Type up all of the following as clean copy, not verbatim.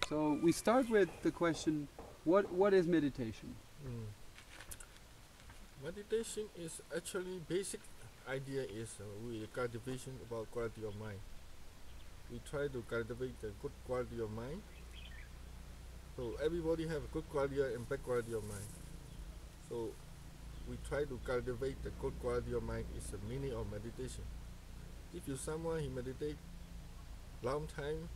So we start with the question, what is meditation? Meditation is actually basic idea is we cultivation about quality of mind. We try to cultivate the good quality of mind. So everybody have a good quality and bad quality of mind. So we try to cultivate the good quality of mind is the meaning of meditation. If you someone he meditate long time,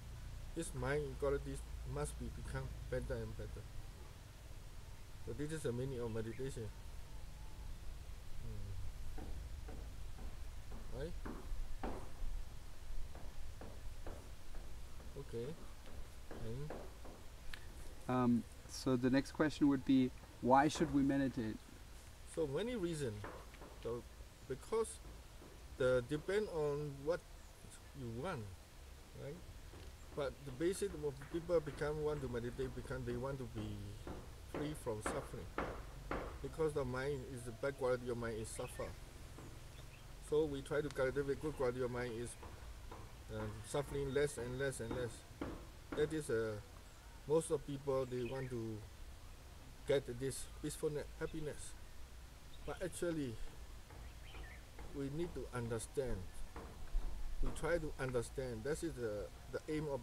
his mind qualities must be become better and better. So this is the meaning of meditation. Right? Okay. So the next question would be, why should we meditate? So many reasons. So because depend on what you want, right? But the basic of people want to meditate because they want to be free from suffering. Because the mind is the bad quality of mind is suffer. So we try to cultivate good quality of mind is suffering less and less and less. That is most of people they want to get this peacefulness, happiness. But actually, we need to understand. We try to understand. That is the aim of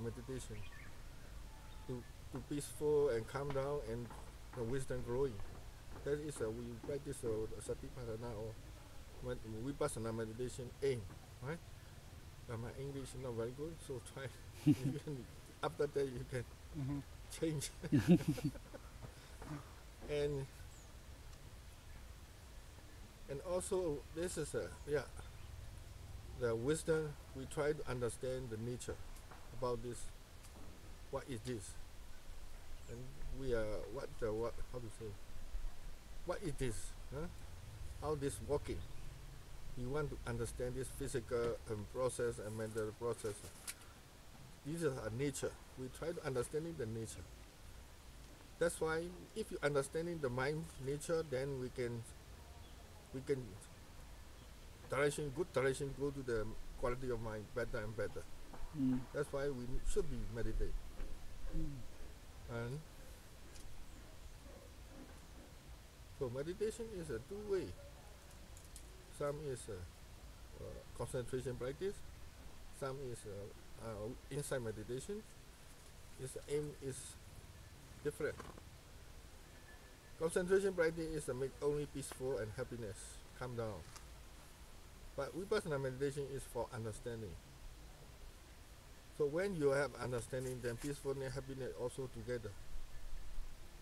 meditation. To peaceful and calm down and the wisdom growing. That is we practice Satipatthana or Vipassana meditation aim, right? But my English is not very good, so try. After that you can change. And also this is the wisdom. We try to understand the nature about this. What is this? And we are how to say? What is this? Huh? How this working? We want to understand this physical process and mental process. These are nature. We try to understanding the nature. That's why if you understanding the mind nature, then we can good direction go to the quality of mind better and better. That's why we should be meditate. And so meditation is a two-way. Some is concentration practice. Some is inside meditation. Its aim is different. Concentration practice is to make only peaceful and happiness, calm down. But Vipassana meditation is for understanding. So when you have understanding, then peacefulness and happiness also together.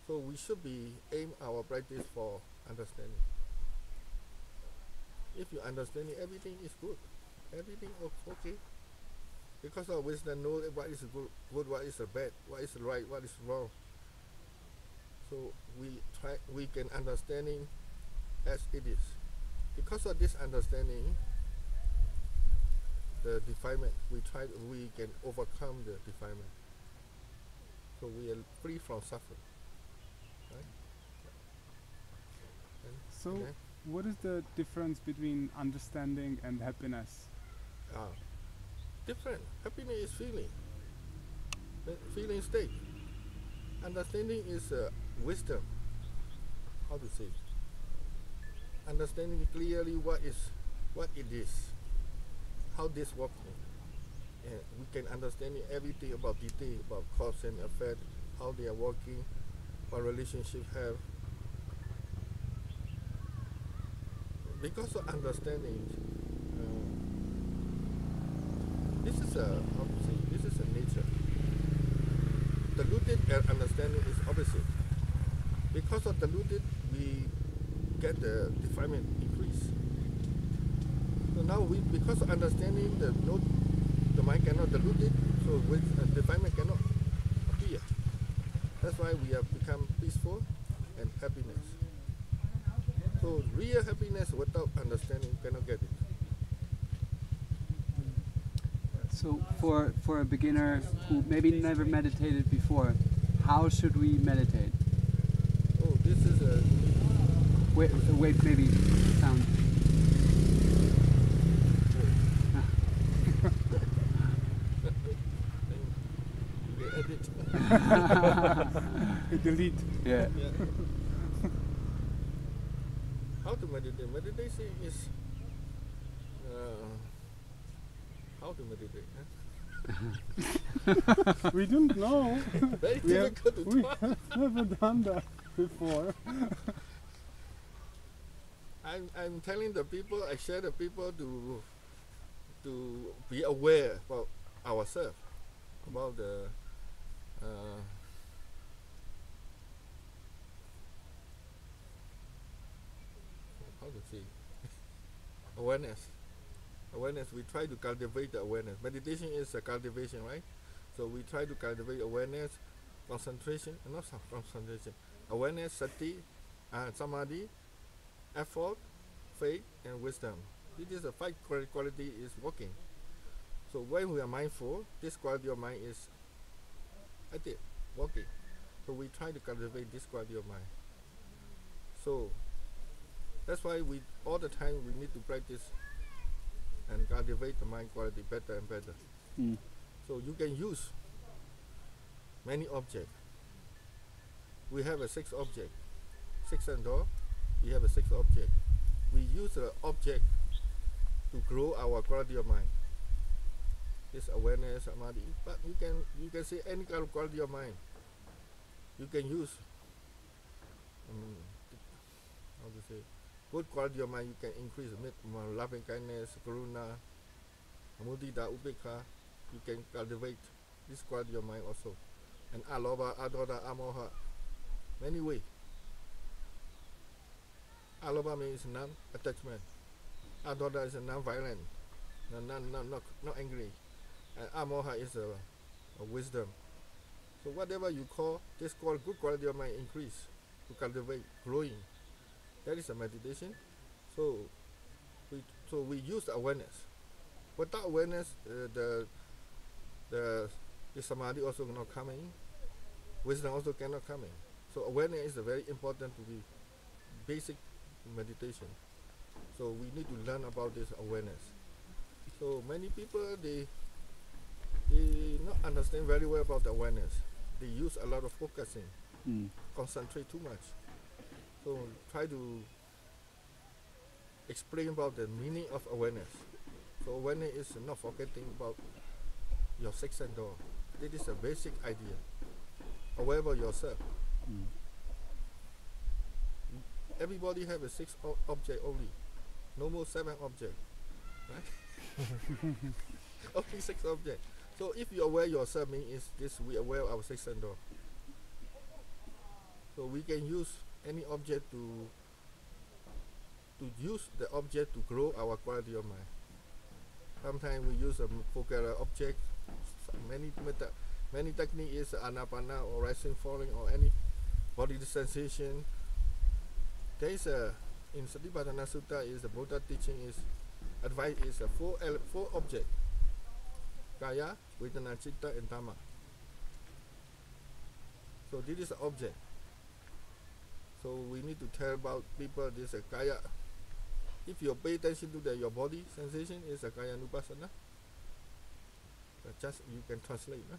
So we should be aim our practice for understanding. If you understanding, everything is good. Everything okay. Because of wisdom, know what is good, what is bad, what is right, what is wrong. So we can understanding as it is. Because of this understanding, the defilement, we can overcome the defilement. So we are free from suffering. Right? So, what is the difference between understanding and happiness? Different. Happiness is feeling. Feeling state. Understanding is wisdom. How to say? Understanding clearly what it is, how this working. And we can understand everything about detail, about cause and effect, how they are working, what relationship have. Because of understanding, this is a nature. Diluted understanding is opposite. Because of diluted, we get the defilement increase. So now because of understanding the mind cannot dilute it, so with defilement cannot appear. That's why we have become peaceful and happiness. So real happiness without understanding cannot get it. So for a beginner who maybe never meditated before, how should we meditate? Oh, this is a... Wait, maybe sound. it. You delete. Yeah. Yeah. How to meditate? Meditation is how to meditate? Huh? We don't know. Very we have, difficult to we talk. have never done that before. I'm telling the people, I share the people to be aware about ourselves, about the how to say awareness. Awareness. We try to cultivate the awareness. Meditation is a cultivation, right? So we try to cultivate awareness, concentration, not concentration, awareness, sati, samadhi, effort, faith, and wisdom. This is the five quality is working. So when we are mindful, this quality of mind is active, working. So we try to cultivate this quality of mind. So that's why we all the time we need to practice and cultivate the mind quality better and better. Mm. So you can use many objects. We have a 6 object, 6 and door. We have a 6 object. We use the object to grow our quality of mind. This awareness, samadhi. But you can say any kind of quality of mind. You can use how to say good quality of mind. You can increase loving kindness, karuna, mudita, upekha. You can cultivate this quality of mind also. And aloba, adoda, amoha. Many ways. Aloba means non-attachment. Adoda is non-violent, not angry. And amoha is a wisdom. So whatever you call, this good quality of mind increase, to cultivate, growing. That is a meditation. So we use awareness. Without awareness, the samadhi also not coming. Wisdom also cannot come in. So awareness is very important to be basic meditation. So we need to learn about this awareness. So many people they not understand very well about the awareness. They use a lot of focusing, concentrate too much. So try to explain about the meaning of awareness. So awareness is not forgetting about your 6 sense door. This is a basic idea. Aware about yourself. Everybody have a 6 object only. No more 7 object. Right? Only 6 object. So if you aware yourself, means is this we aware of our 6 sense door. So we can use any object to use the object to grow our quality of mind. Sometimes we use a focal object. Many technique is Anapana or rising, falling, or any body sensation. There is in Satipatthana Sutta is the Buddha teaching is advice is a 4 object: Kaya, Vedana, Chitta, and Dhamma. So this is the object. So we need to tell about people this Kaya. If you pay attention to your body sensation is a Kaya Nupassana. Just you can translate, huh?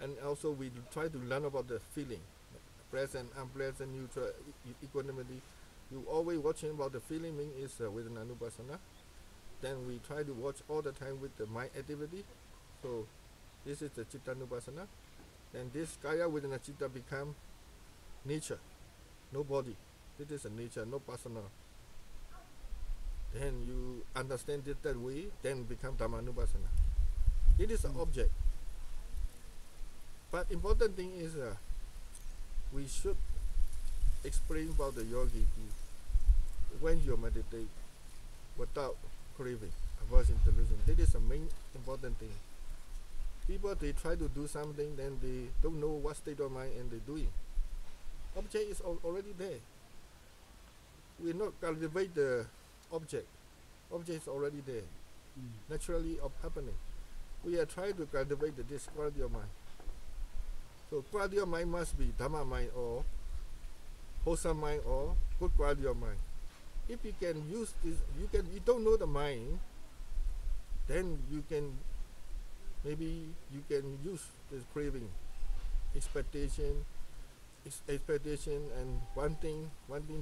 And also we try to learn about the feeling, present, unpleasant, neutral, equanimity. You always watching about the feeling mean is Vedana Nupassana. Then we try to watch all the time with the mind activity. So this is the Chitta Nupassana. Then this Kaya Vedana Chitta become nature, no body. This is a nature, no personal. Then you understand it that way, then become Dhammanupassana. It is an object. But important thing is we should explain about the yogi when you meditate without craving, aversion, delusion. That is the main important thing. People they try to do something, then they don't know what state of mind and they do it. Object is already there. We not cultivate the object. Object is already there, naturally happening. We are trying to cultivate this quality of mind. So quality of mind must be Dhamma mind or wholesome mind or good quality of mind. If you can use this, you don't know the mind, then you can maybe you can use this craving, expectation, and one thing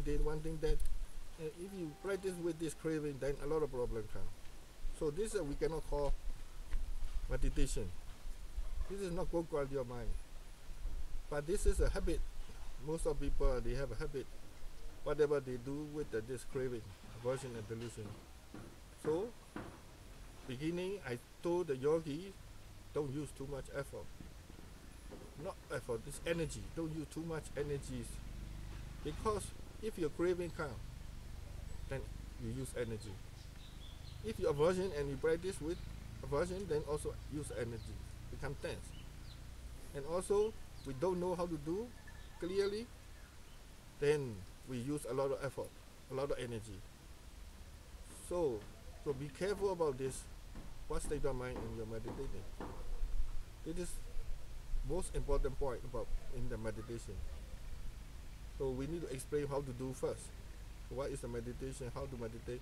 this, one thing that. And if you practice with this craving, then a lot of problems come. So this we cannot call meditation. This is not good quality of mind. But this is a habit. Most of people, they have a habit. Whatever they do with this craving, aversion and delusion. So, beginning, I told the yogi, don't use too much effort. Not effort, it's energy. Don't use too much energy. Because if your craving comes, then you use energy. If you aversion and you practice with aversion, then also use energy. Become tense. And also, we don't know how to do clearly, then we use a lot of effort, a lot of energy. So be careful about this. What state of mind in your meditating? This is most important point about in the meditation. So we need to explain how to do first. What is the meditation? How to meditate?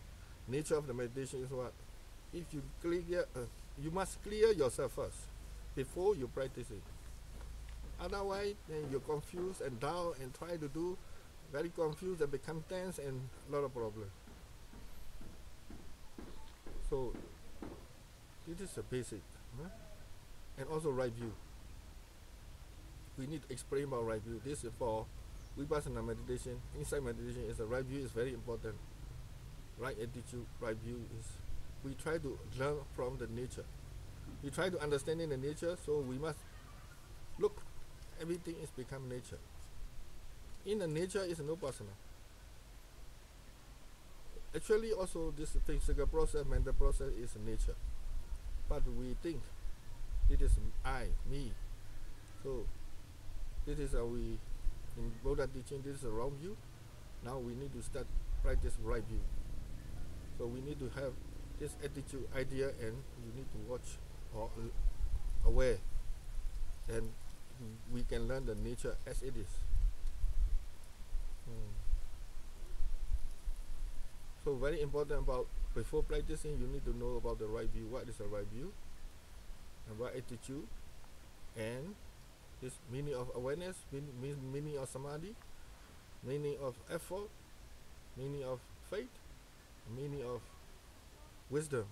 Nature of the meditation is what? If you clear, you must clear yourself first before you practice it. Otherwise, then you're confused and down and try to do very confused and become tense and a lot of problems. So this is the basic, huh? And also right view. We need to explain about right view. This is for Vipassana meditation. Inside meditation is the right view is very important. Right attitude, right view is we try to learn from the nature. We try to understand in the nature, so we must look. Everything is become nature. In the nature is no Vipassana. Actually, also this physical process, mental process is nature. But we think it is I, me. So this is how we. In Buddha teaching, this is a wrong view. Now we need to start practice right view. So we need to have this attitude, idea, and you need to watch or aware. And we can learn the nature as it is. So very important about before practicing, you need to know about the right view. What is the right view? And right attitude, and this meaning of awareness, meaning of samadhi, meaning of effort, meaning of faith, meaning of wisdom.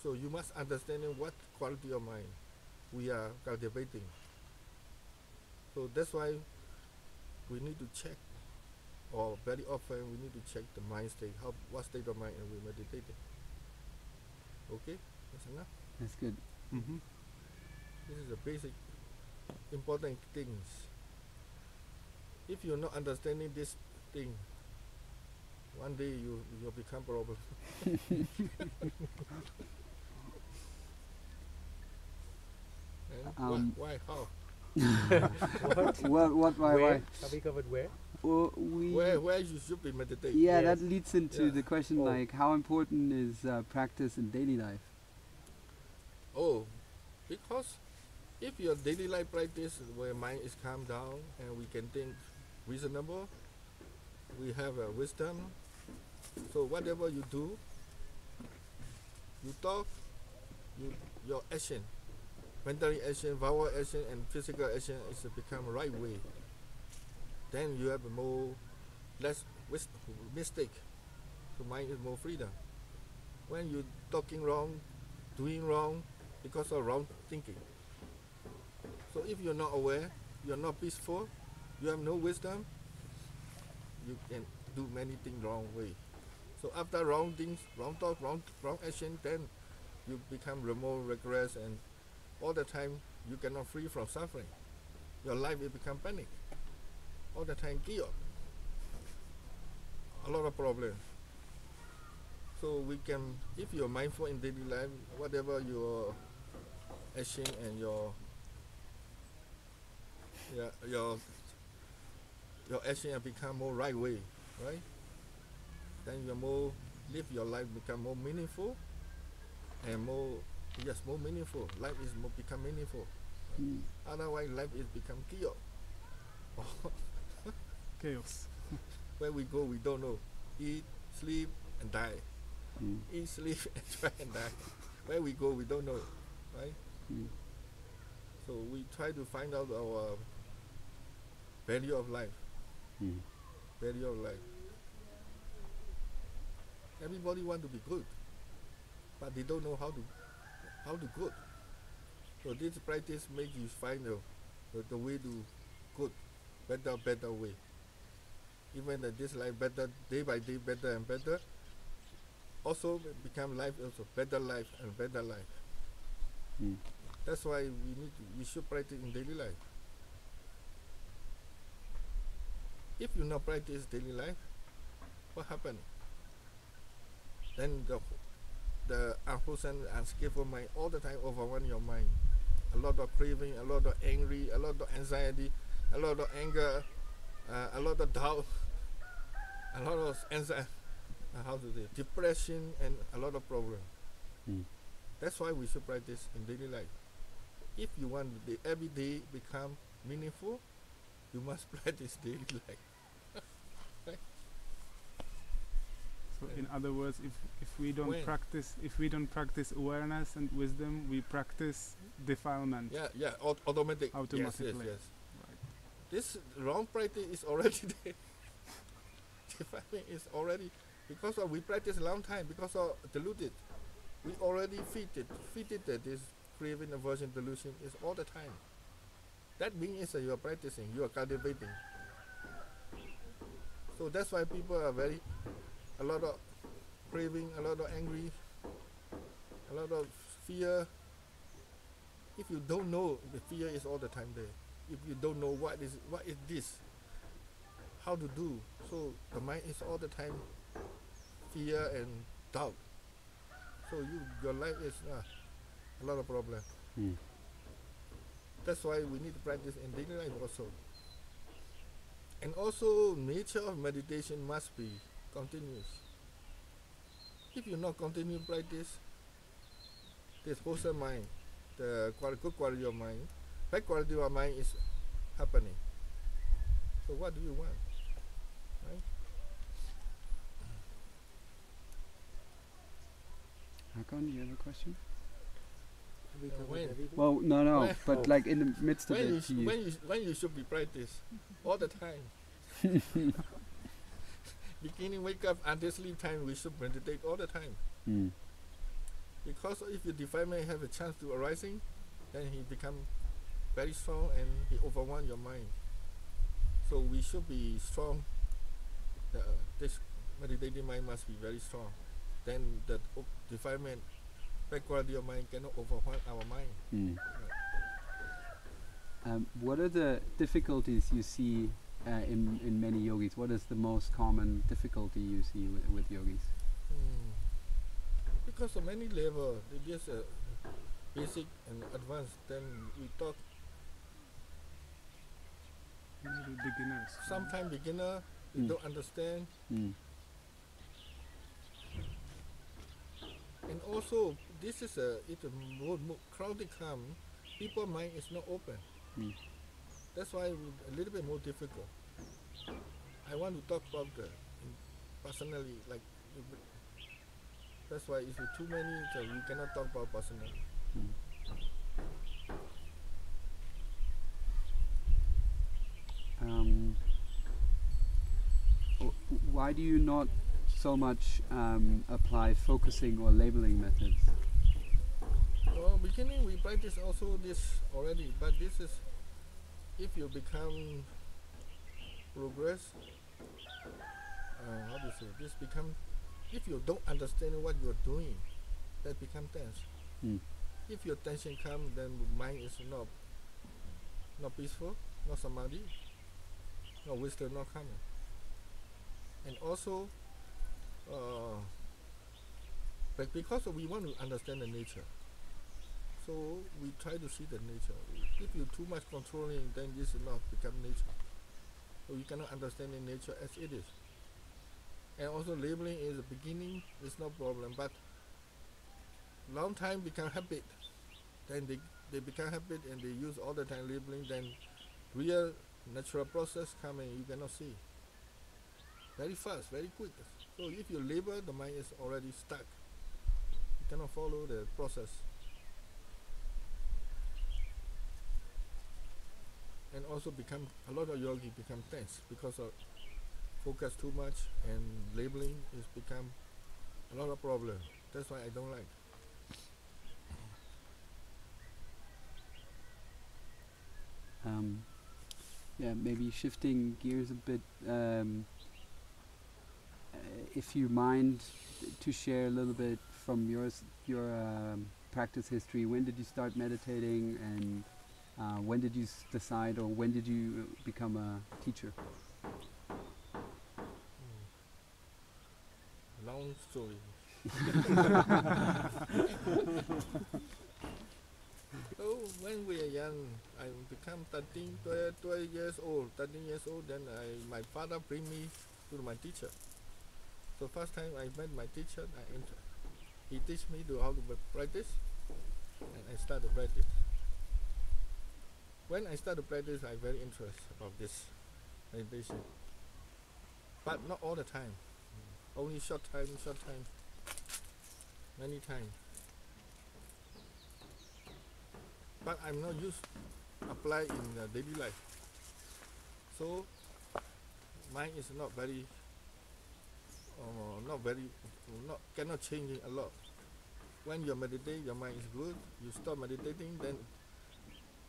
So you must understand what quality of mind we are cultivating. So that's why we need to check, or very often we need to check the mind state, what state of mind are we meditating. Okay, that's enough. That's good. Mm-hmm. This is the basic important things. If you're not understanding this thing, one day you'll become problem. Why? How? What? Why? Have we covered where? Well, where you should be meditating. Yeah, Yes. that leads into the question like how important is practice in daily life? Oh, because if your daily life practice where mind is calm down and we can think reasonable, we have a wisdom. So whatever you do, you talk, your action, mental action, verbal action, and physical action is to become right way. Then you have less mistake. So mind is more freedom. When you talking wrong, doing wrong, because of wrong thinking. So if you're not aware, you're not peaceful, you have no wisdom, you can do many things wrong way. So after wrong things, wrong talk, wrong action, then you become remorse, regress, and all the time you cannot free from suffering. Your life will become panic. All the time chaos. A lot of problems. So we can, if you're mindful in daily life, whatever your action and your action have become more right way, right? Then you live your life become more meaningful and more meaningful. Life is become meaningful. Otherwise, life is become chaos. Chaos. Where we go, we don't know. Eat, sleep, and die. Eat, sleep, and try and die. Where we go, we don't know, right? So we try to find out our value of life. Value of life. Everybody want to be good, but they don't know how to good. So this practice makes you find the way to good, better way. Even that this life better, day by day, better and better. Also become life, also better life and better life. That's why we should practice in daily life. If you not practice daily life, what happens? Then the unwholesome, unskillful mind all the time overrun your mind. A lot of craving, a lot of angry, a lot of anxiety, a lot of anger, a lot of doubt, a lot of anxiety, depression, and a lot of problems. That's why we should practice in daily life. If you want the every day become meaningful, you must practice daily life. Right? So in other words, if we don't practice awareness and wisdom, we practice defilement. Yeah, automatic. Automatically. Yes. Right. This wrong practice is already there. Defilement is already, because we practice a long time, because of deluded. We already feed it that this craving, aversion, delusion is all the time. That means you are practicing, you are cultivating. So that's why people are a lot of craving, a lot of angry, a lot of fear. If you don't know, the fear is all the time there. If you don't know what is this, how to do, so the mind is all the time fear and doubt. So your life is a lot of problem. That's why we need to practice in daily life also. And also, nature of meditation must be continuous. If you not continue practice, this wholesome mind, the good quality of mind, bad quality of mind is happening. So what do you want? Right? Hakon, do you have a question? When? Well, no, When? but like in the midst of it. When you should be practice all the time. Beginning wake up until sleep time, we should meditate all the time. Because if your defilement have a chance to arising, then he become very strong and he overwhelm your mind. So we should be strong. This meditating mind must be very strong. Then the defilement, bad quality of mind cannot overwhelm our mind. What are the difficulties you see in many yogis? What is the most common difficulty you see with yogis? Because of many levels, there's a basic and advanced. Then we talk. Maybe beginners. Sometimes beginner, they don't understand. And also, this is it's a more crowded come. People's mind is not open. That's why a little bit more difficult. I want to talk about personally, like that's why it's too many, so we cannot talk about personally. Why do you not so much apply focusing or labeling methods? Well, beginning we practice also this already, but this is if you become progress. How do you say? This become if you don't understand what you are doing, that become tense. If your tension comes, then mind is not peaceful, not samadhi, no wisdom, not coming. And also, but because we want to understand the nature, so we try to see the nature. If you too much controlling, then this will not become nature. So you cannot understand the nature as it is. And also labeling is the beginning, it's no problem, but long time become habit. Then they become habit and they use all the time labeling, then real natural process coming, you cannot see. Very fast, very quick. So if you label, the mind is already stuck. You cannot follow the process. and also become a lot of yogi become tense because of focus too much, and labeling is become a lot of problem. That's why I don't like. Yeah, maybe shifting gears a bit. If you mind to share a little bit from your practice history. When did you start meditating, and when did you decide, or when did you become a teacher? Long story. So when we are young, I become 12 years old, 13 years old, then my father bring me to my teacher. So first time I met my teacher, he teach me to how to practice, and I start to practice. When I start to practice, I very interested about this meditation, but not all the time. Only short time, many times. But I'm not used apply in daily life. So mine is not very, cannot change a lot. When you meditate, your mind is good. You stop meditating, then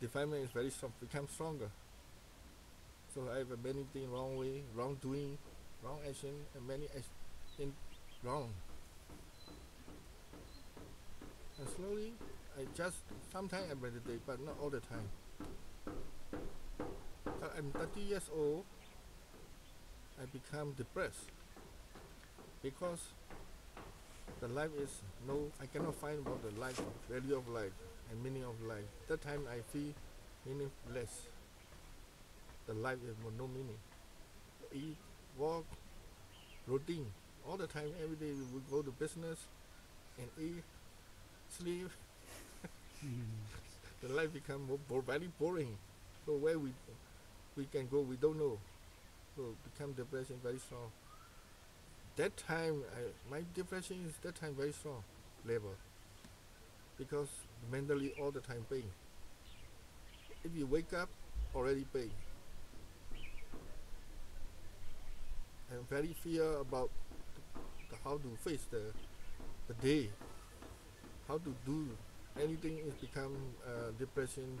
defilement is very strong, become stronger. So I have many things wrong way, wrong doing, wrong action, and many things wrong. And slowly, sometimes I meditate, but not all the time. But I'm 30 years old, I become depressed because the life is I cannot find about the life, value of life and meaning of life. That time I feel meaningless. The life is no meaning. Eat, walk, routine. All the time, every day we go to business and eat, sleep. The life become very boring. So where we can go, we don't know. So become depression very strong. That time, my depression is that time very strong level, because mentally all the time pain. If you wake up, already pain. And very fear about how to face the day, how to do anything is become depression.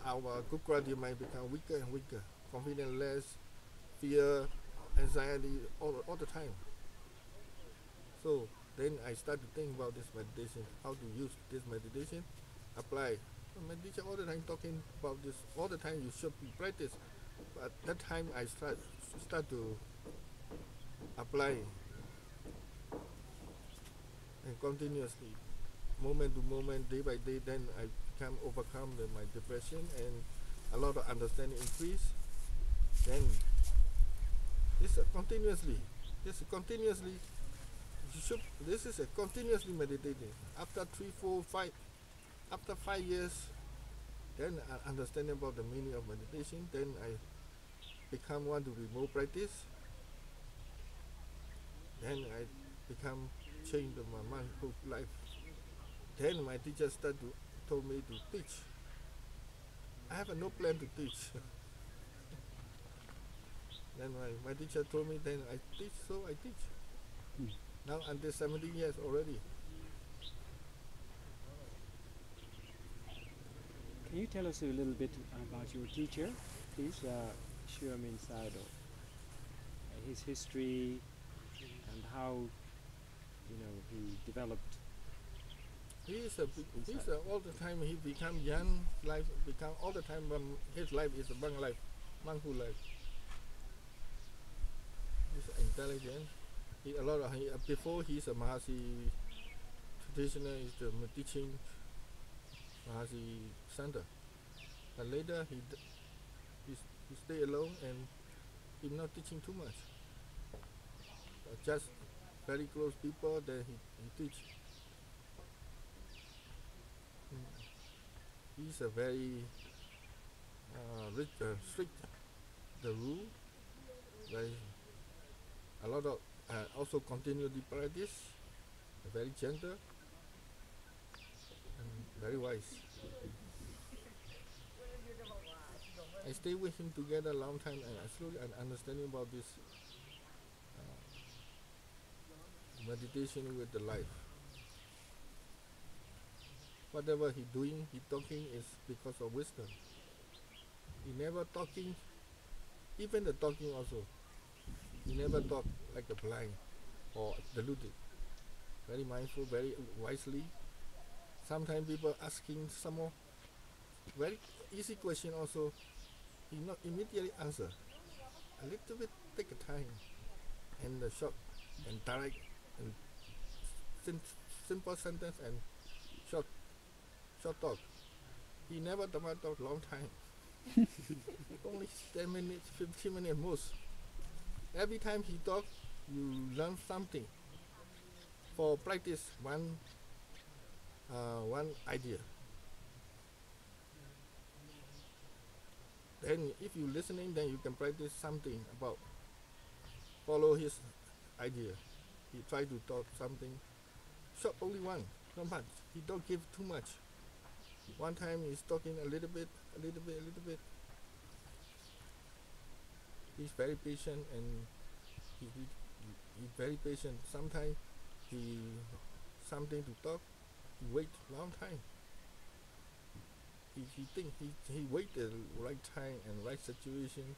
Our good quality might become weaker and weaker, confidence less, fear, anxiety all the time. So then I start to think about this meditation, how to use this meditation, apply. Meditation all the time, talking about this all the time. You should be practice, but that time I start to apply and continuously, moment to moment, day by day. Then I become overcome my depression, and a lot of understanding increase. Then this is continuously. This is a continuously meditating. After 3, 4, 5, after 5 years, then I understand about the meaning of meditation. Then I become want to do more practice. Then I become change my mind, whole life. Then my teacher told me to teach. I have no plan to teach. Then my teacher told me, then I teach, so I teach. Now until 17 years already. Can you tell us a little bit about your teacher, please? Shuamin Sayadaw. His history and how he developed. He's all the time he become young, life become all the time. His life is a monk life, monkhood life. He's intelligent. Before he's a Mahasi traditional, is the teaching Mahasi center. And later he stay alone and he's not teaching too much. Just very close people that he teach. He's a very strict the rule. A lot of also continue the practice. Very gentle and very wise. I stayed with him together a long time, and I slowly understanding about this meditation with the life. Whatever he doing, he talking is because of wisdom. He never talking, even the talking also. He never talk like a blind or deluded. Very mindful, very wisely. Sometimes people asking some more very easy question also, he not immediately answer. A little bit take a time, and the short and direct and simple sentence and short talk. He never talk long time. Only 10 minutes, 15 minutes most. Every time he talk, you learn something. For practice one idea. Then if you listening, then you can practice something about follow his idea. He try to talk something short, only one, not much. He don't give too much. One time he's talking a little bit. He's very patient, and he's very patient. Sometimes he something to talk, he wait long time. He think he wait the right time and right situation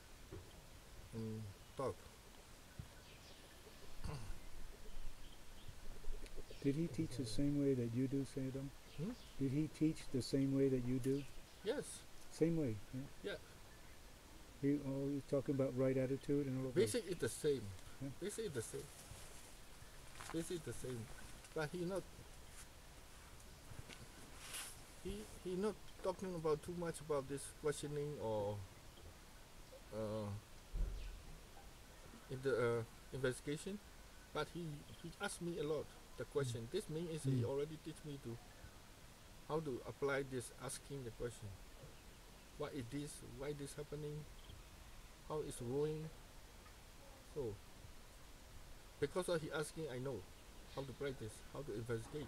and talk. Did he teach the same way that you do, Sayadaw? Hmm? Did he teach the same way that you do? Yes. Same way, yeah? Yeah. He always talking about right attitude and all of that. Basically it's the same. Yeah. Basically the same. Basically the same. But he not talking about too much about this questioning or in the investigation. But he asked me a lot the question. This means is he already teach me to how to apply this, asking the question. What is this? Why this happening? How it's going? So because of he asking, I know how to practice, how to investigate.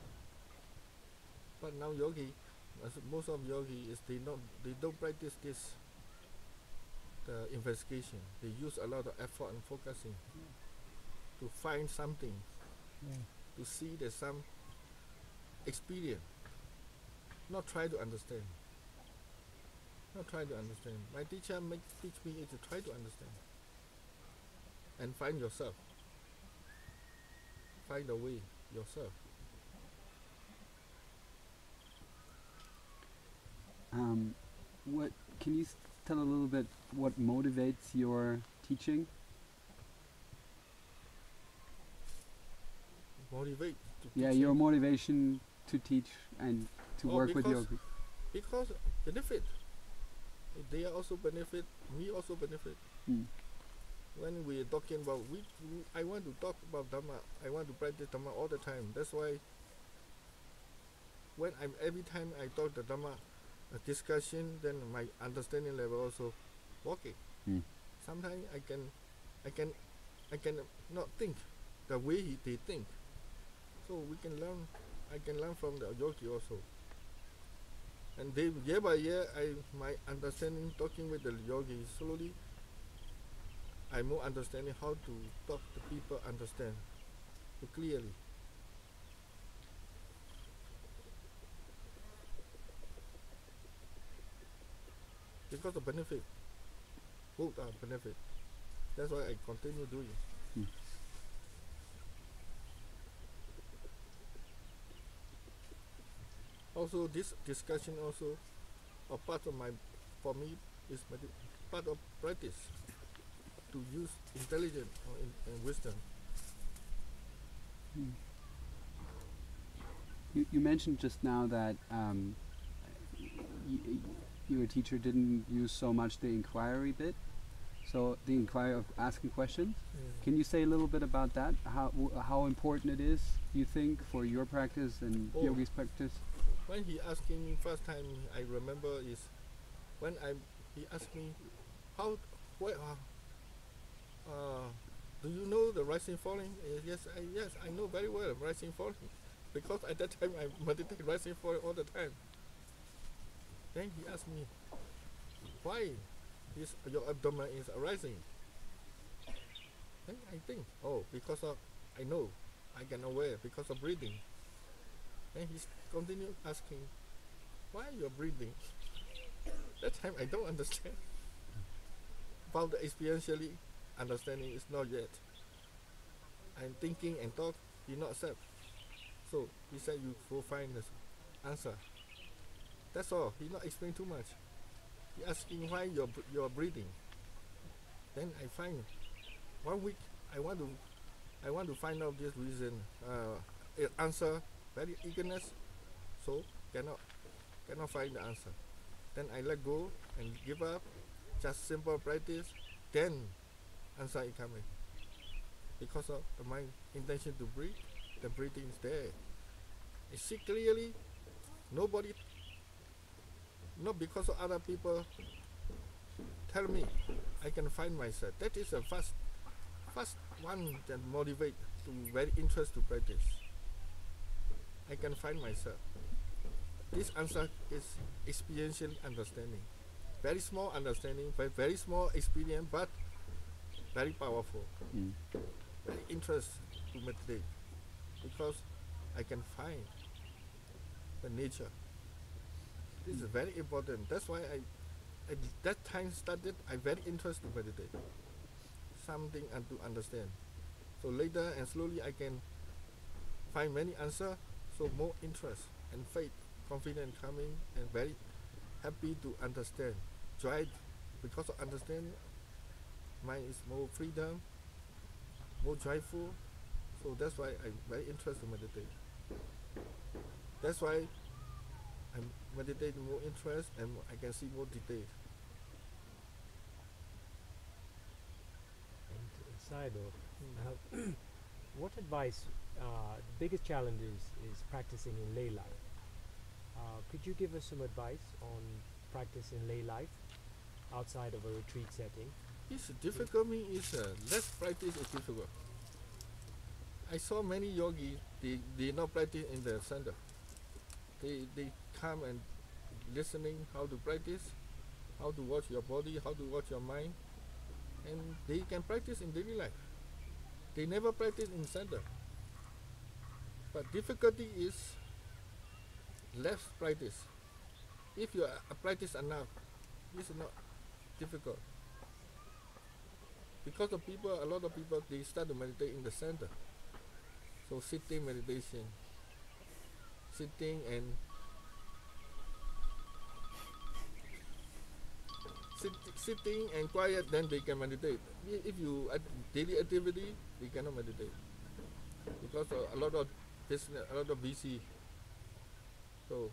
But now yogi, as most of yogi is they don't practice this the investigation. They use a lot of effort and focusing to find something, to see there's some experience. Not try to understand. Not try to understand. My teacher teach me is to try to understand and find yourself. Find a way yourself. What can you tell a little bit what motivates your teaching? Motivate to Yeah, teach your him. motivation to teach and to work with yoga. Because benefit. They also benefit, me also benefit. When we are talking about, I want to talk about Dhamma, I want to practice Dhamma all the time. That's why when every time I talk the Dhamma discussion, then my understanding level also walking. Sometimes I can not think the way they think. So we can learn. I can learn from the yogi also. And they, year by year, my understanding talking with the yogi slowly. I'm more understanding how to talk to people understand clearly. Because of benefit, both are benefit. That's why I continue doing. Also, this discussion also, a part of for me is part of practice to use intelligence and wisdom. You mentioned just now that your teacher didn't use so much the inquiry bit, so the inquiry of asking questions. Can you say a little bit about that? How important it is, you think, for your practice and yogi's practice? When he asking me first time, I remember is when he asked me, do you know the rising falling? Yes, I know very well rising falling, because at that time I meditate rising falling all the time. Then he asked me, why your abdomen is arising. Then I think, oh, because of, I know, I can aware because of breathing. And he continued asking, why you're breathing? That time I don't understand. About the experientially understanding is not yet. I'm thinking and thought, he not accept. So he said you will find the answer. That's all. He not explain too much. He asking why you're breathing. Then I find 1 week I want to find out this reason. Answer very eagerness, so cannot find the answer. Then I let go and give up. Just simple practice. Then answer is coming. Because of my intention to breathe, the breathing is there. I see clearly. Nobody, not because of other people tell me, I can find myself. That is a first one that motivate to very interest to practice. I can find myself. This answer is experiential understanding. Very small understanding, very small experience, but very powerful. Very interest to meditate. Because I can find the nature. This is very important. That's why I that time started, I very interested to meditate. Something and to understand. So later and slowly I can find many answers. So more interest and faith, confidence coming, and very happy to understand. Joy, because of understanding, mind is more freedom, more joyful. So that's why I'm very interested in meditate. That's why I'm meditating more interest and I can see more detail. And Sayadaw, what advice, the biggest challenge is practicing in lay life. Could you give us some advice on practice in lay life outside of a retreat setting? It's difficult, less practice is difficult. I saw many yogis, they not practice in the center. They come and listening how to practice, how to watch your body, how to watch your mind, and they can practice in daily life. They never practice in center. But difficulty is less practice. If you practice enough, this is not difficult. Because of people, a lot of people, they start to meditate in the center. So sitting meditation, sitting and sitting and quiet, then they can meditate. If you daily activity, they cannot meditate because a lot of business, a lot of busy. So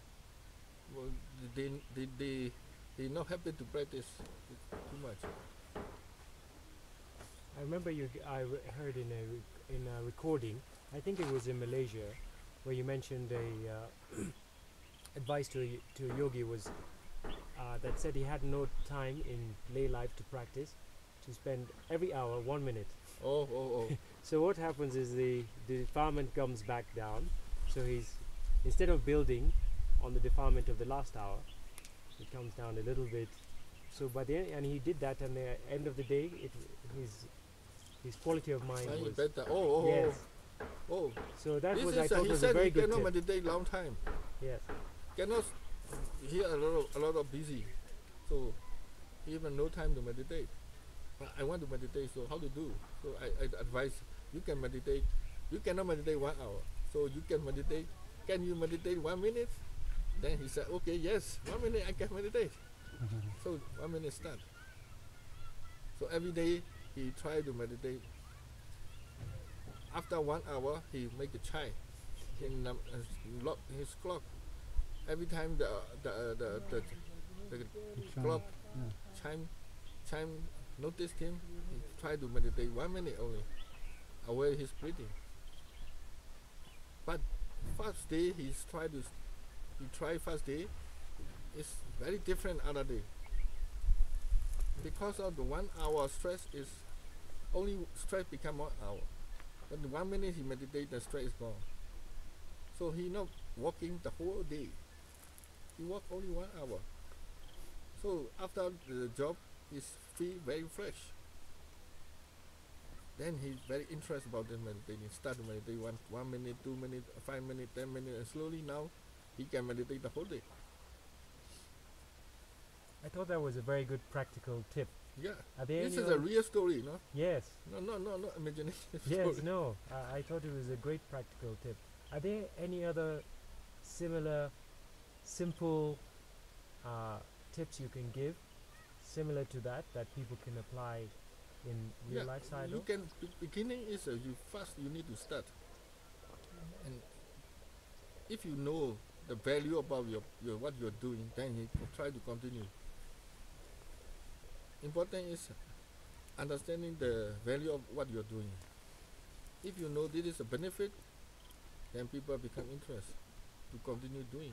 well, they not happy to practice too much. I remember I heard in a recording, I think it was in Malaysia, where you mentioned a advice to a yogi was that said he had no time in lay life to practice, to spend every hour 1 minute. Oh. So what happens is the defilement comes back down. So instead of building on the defilement of the last hour, it comes down a little bit. So by the end, and he did that, and the end of the day, his quality of mind was better. Yes. Oh. So that This was, is I thought, he was said a very he good cannot tip. meditate long time. Yes. Cannot hear a lot of busy. So even no time to meditate. But I want to meditate, so how to do? So I advise you can meditate. You cannot meditate 1 hour. So you can meditate. Can you meditate 1 minute? Then he said, okay, yes, 1 minute I can meditate. So 1 minute start. So every day he try to meditate. After 1 hour, he make a chai in lock his clock. Every time the clock chime noticed him, he tried to meditate 1 minute only, aware his breathing. But first day he tried first day, it's very different other day. Because of the 1 hour stress is only stress become 1 hour. But the 1 minute he meditate, the stress is gone. So he not walking the whole day. He walk only 1 hour. So after the job, It's very fresh. Then he's very interested about the meditating. Start to meditate 1 minute, 2 minutes, 5 minutes, 10 minutes, and slowly now he can meditate the whole day. I thought that was a very good practical tip. Yeah. Are there This any is a real story, no? Yes. No, imagination Yes, story. no. I thought it was a great practical tip. Are there any other similar, simple tips you can give, similar to that people can apply in real life, Sayadaw? You can. Beginning is you first you need to start, and if you know the value about your what you're doing, then you try to continue. Important is understanding the value of what you're doing. If you know this is a benefit, then people become interested to continue doing.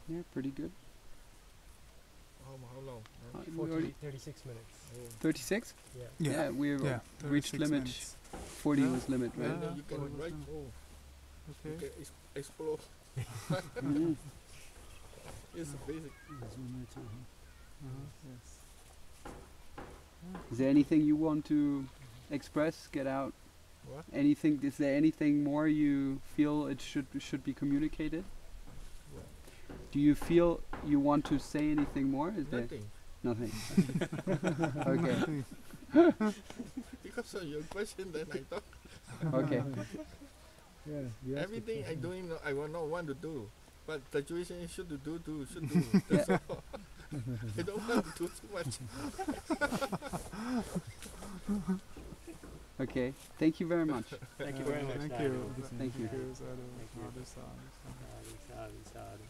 Yeah, pretty good. How long? We already 36 minutes. 36? Yeah. Yeah, we've reached 36 limit. minutes. 40 was limit, right? And then you can write. Okay. You can explore. Mhm. It's basic. Yes. Is there anything you want to express, get out? What? Anything? Is there anything more you feel it should be communicated? What? Do you feel you want to say anything more? Is there Nothing. nothing? Okay. Because of your question, then I thought Okay. Yeah, you asked everything the I question. doing, I will not want to do. But the situation should do. That's all. I don't want to do too much. Okay. Thank you very much. Thank you very much. Thank Sayadaw. you. Thank you. Sayadaw. Thank you. Sadhu, sadhu, sadhu. Sadhu, sadhu, sadhu.